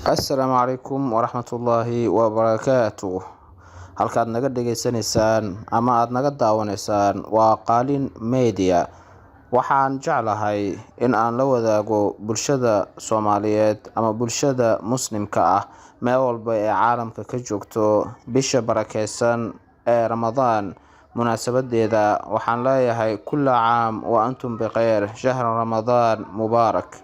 Assalaamu calaykum waraxmatullaahi wabarakaatuh. Halkaad naga dhageysanaysaan ama aad naga daawanaysaan waa Qaalin Media. Waxaan jeclahay in aan la wadaago bulshada Soomaaliyeed ama bulshada Muslimka ah meel walba ee caalamka ka joogto bisha barakeysan ee Ramadaan. Munaasabadeeda waxaan leeyahay kulla caam wa antum bikhayr, shahr Ramadaan mubaarak.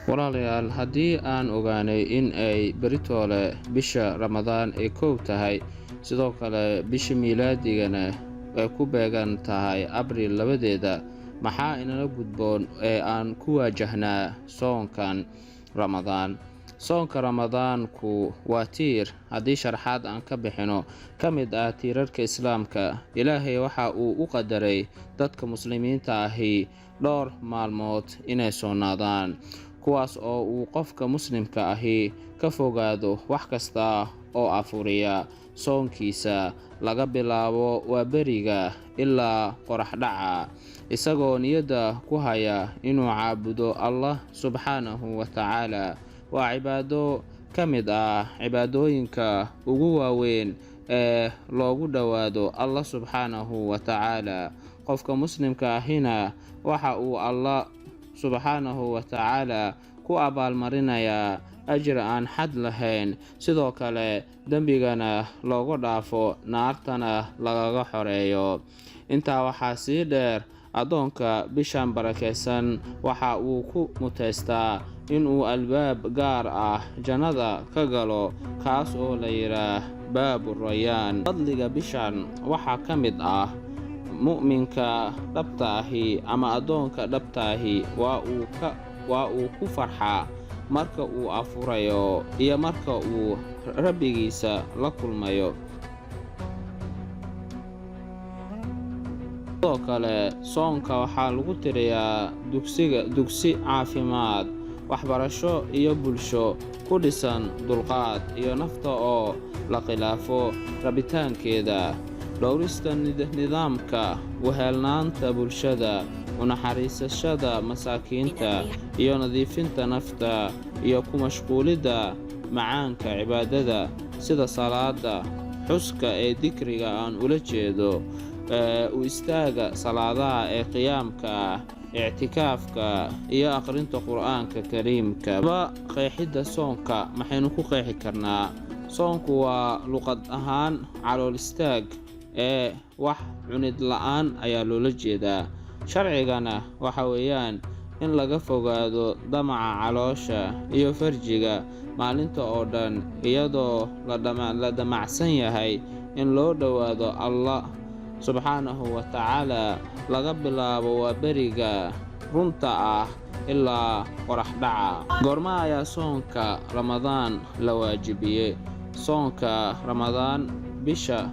Walaalayaal, haddii aan ogaanay in ay beritoole bisha Ramadaan ay koow tahay, sidoo kale bisha miilaadigana ay ku beegan tahay Abriil 2, maxaa inala gudboon ee aan ku waajahnaa soonkan Ramadaan? Soonka Ramadaanku waa tiir, haddii sharaxaad aan ka bixino, ka mid ah tiirarka Islaamka. Ilaahay waxa uu u qadaray dadka muslimiinta ahi dhowr maalmood inay soonaadaan, kuwaas oo uu qofka muslimka ahi ka fogaado wax kasta oo afuriya soonkiisa laga bilaabo waaberiga ilaa qorax dhaca, isagoo niyadda ku haya inuu caabudo Allah subxaanahu wa tacaala. Waa cibaado ka mid ah cibaadooyinka ugu waaweyn ee loogu dhowaado Allah subxaanahu wa tacaala. Qofka muslimka ahina waxa uu Allah subxaanahu wa tacaala ku abaalmarinayaa ajir aan xad lahayn, sidoo kale dembigana looga dhaafo, naartana lagaga xoreeyo. Intaa waxaa sii dheer, addoonka bishan barakeysan waxa uu ku muteystaa inuu albaab gaar ah jannada ka galo, kaas oo la yiraahdo baabu rayaan. Fadliga bishan waxaa ka mid ah mu'minka dhabta ahi ama addoonka dhabta ahi waa uu ku farxaa marka uu afurayo iyo marka uu rabbigiisa la kulmayo. Sidoo kale, soonka waxaa lagu tiriyaa dugsi caafimaad, waxbarasho iyo bulsho ku dhisan dulqaad iyo nafta oo la khilaafo rabitaankeeda. Dhowrista nidaamka, wehelnaanta bulshada, u naxariisashada masaakiinta, iyo nadiifinta nafta, iyo ku mashquulidda macaanka cibaadada sida salaada, xuska ee dikriga aan ula jeedo, u istaaga salaadaha ee qiyaamka, ictikaafka, iyo akhrinta qur'aanka kariimka. Qeexidda soonka maxaynu ku qeexi karnaa? Soonku waa luqad ahaan calool istaag ee wax cunid la'aan ayaa loola jeedaa. Sharcigana waxa weeyaan in laga fogaado damaca caloosha iyo farjiga maalinta oo dhan, iyadoo la damacsan yahay in loo dhowaado Allah subxaanahu wa tacaala laga bilaabo waaberiga runta ah ilaa qorax dhaca. Goorma ayaa soonka Ramadaan la waajibiyey? Soonka Ramadaan, bisha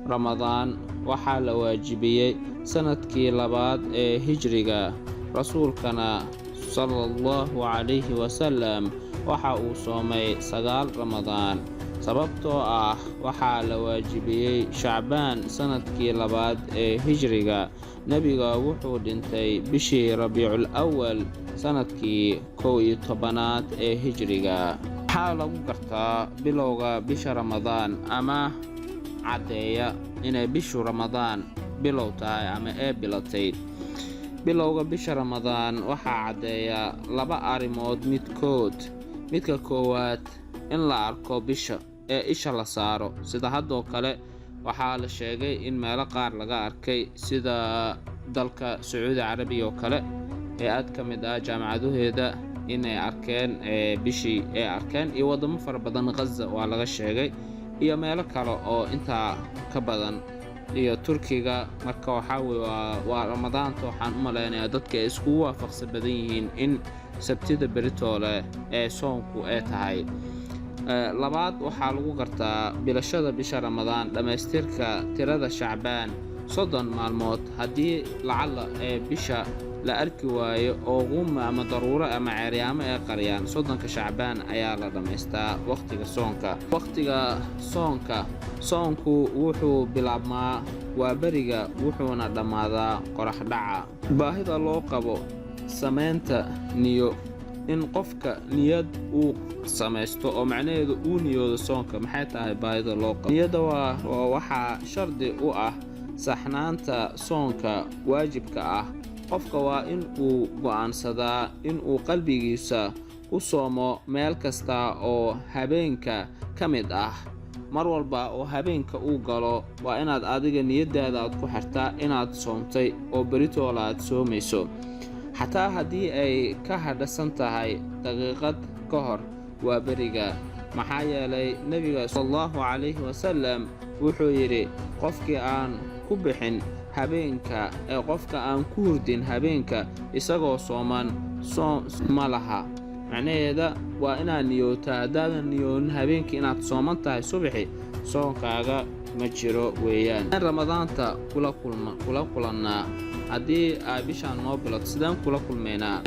Ramadaan waxaa la waajibiyey sanadkii 2 ee hijriga. Rasuulkana sallallahu calayhi wasallam waxa uu soomay 9 Ramadaan, sababtoo ah waxaa la waajibiyey Shacbaan sanadkii 2 ee hijriga. Nebiga wuxuu dhintay bishii Rabiicul Awwal sanadkii 11 ee hijriga. Waxaa lagu gartaa bilowga bisha Ramadaan ama caddeeya inay bishu Ramadaan bilow tahay ama ee bilatay. Bilowga bisha Ramadaan waxaa caddeeya 2 arrimood midkood. Midka koowaad, in la arko bisha ee isha la saaro, sida haddoo kale waxaa la sheegay in meelo qaar laga arkay, sida dalka Sacuudi Carabiya oo kale, ee aad ka mid ah jaamacadaheeda inay arkeen bishii ay arkeen, iyo wadamo fara badan, Gaza waa laga sheegay, iyo meelo kale oo intaa ka badan, iyo Turkiga. Marka waxaa weeye waa Ramadaanta waxaan u maleynayaa dadka ay iskugu waafaqsan badan yihiin in sabtida beritoole ee soonku ay tahay. Labaad, waxaa lagu gartaa bilashada bisha Ramadaan dhammaystirka tirada Shacbaan 30 maalmood. Haddii lacala ee bisha la arki waayo oo guma ama daruuro ama ceeryaamo ay qariyaan, 30ka Shacbaan ayaa la dhammaystaa waqtiga soonka. Waqtiga soonku wuxuu bilaabmaa waaberiga wuxuuna dhammaadaa qorax dhaca. Baahida loo qabo samaynta niyo in qofka niyad uu samaysto oo macnaheedu uu niyoodo soonka. Maxay tahay baahida loo qabo niyadda? waa waxaa shardi u ah saxnaanta soonka waajibka ah. qofka waa in uu go'aansadaa in uu qalbigiisa u soomo meel kasta oo habeenka ka mid ah. mar walba oo habeenka uu galo waa inaad adiga niyadaada aad ku xirtaa inaad soomtay oo beritoola aad soomayso, xataa haddii ay ka hadhasan tahay daqiiqad ka hor waa beriga. maxaa yeelay nebiga sallallahu calayhi wasallam wuxuu yidhi, qofkii aan ku bixin habeenka qofka aan ku hurdin habeenka isagoo sooman soon ma laha. macnaheeda waa inaad niyootaa. haddaadan niyoonin habeenkii inaad sooman tahay subaxi, soonkaaga ma jiro weeyaan. ramadaanta kula kulannaa haddii ay bishaan noo bilato sidaan kula kulmaynaa?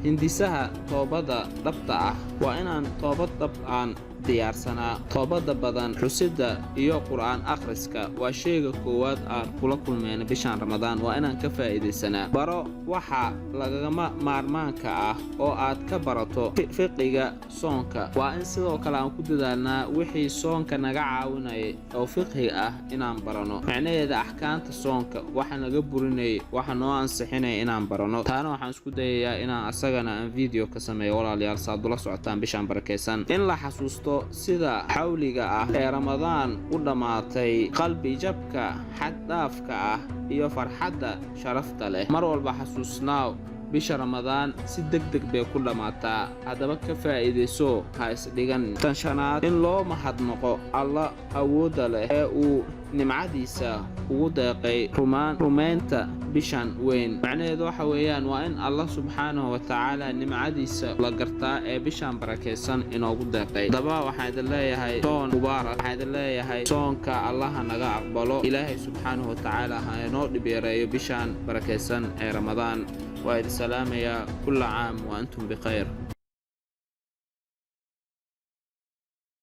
hindisaha toobada dhabta ah waa inaan toobad dhab aan diyaarsanaa. toobada badan, xusidda iyo qur'aan akhriska waa shayga koowaad aan kula kulmayna bishaan ramadaan. waa inaan ka faa'iidaysanaa. baro waxa lagama maarmaanka ah oo aad ka barato fiqiga soonka. waa in sidoo kale aan ku dadaalnaa wixii soonka naga caawinaya oo fiqhi ah inaan barano. macnaheeda axkaamta soonka waxa naga burinayay, waxa noo ansixinaya inaan barano. taana waxaan isku dayayaa inaan asagana aan video ka sameeyo walaalayaal, saad ula socotaan bishaan barakaysan. in la xasuusto sida xawliga ah ee ramadaan u dhammaatay, qalbi jabka xad-dhaafka ah iyo farxadda sharafta leh. mar walba xasuusnaaw bisha ramadaan si degdeg bay ku dhammaataa. haddaba ka faa'iidayso, ha isdhigan. tan shanaad, in loo mahadnaqo alla awoodda leh ee uu nimcadiisa ugu deeqay rumaynta bishan weyn. macnaheedu waxa weeyaan waa in allah subxaanahu wa tacaala nimcadiisa la gartaa ee bishaan barakaysan inoogu deeqay. haddaba waxaan idin leeyahay soon mubaarak. waxaan idin leeyahay soonka allaha naga aqbalo. ilaahay subxaanahu wa tacaala ha inoo dhibeereeyo bishaan barakaysan ee ramadaan. waa idin salaamayaa. kulla caam wa antum bikhayr.